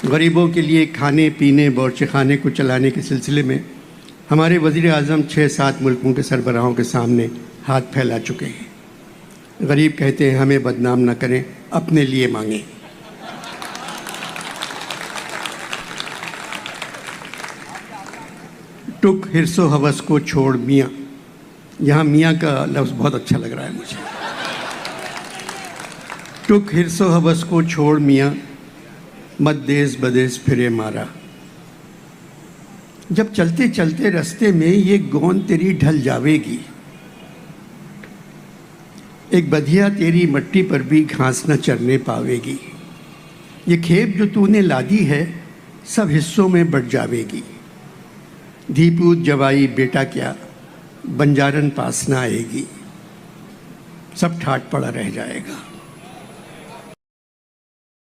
गरीबों के लिए खाने पीने बौरचखाने को चलाने के सिलसिले में हमारे वज़ीर आज़म 6-7 मुल्कों के सरबराहों के सामने हाथ फैला चुके हैं। गरीब कहते हैं हमें बदनाम ना करें, अपने लिए मांगें। टुक हिर्सो हवस को छोड़ मियाँ, यहाँ मियाँ का लफ्ज़ बहुत अच्छा लग रहा है मुझे। टुक हिर्सो हवस को छोड़ मियाँ, मत देस बदेस फिरे मारा। जब चलते चलते रास्ते में ये गोंद तेरी ढल जावेगी, एक बधिया तेरी मट्टी पर भी घास न चरने पावेगी। ये खेप जो तूने लादी है सब हिस्सों में बट जावेगी। धीपूत जवाई बेटा क्या, बंजारन पास ना आएगी, सब ठाट पड़ा रह जाएगा।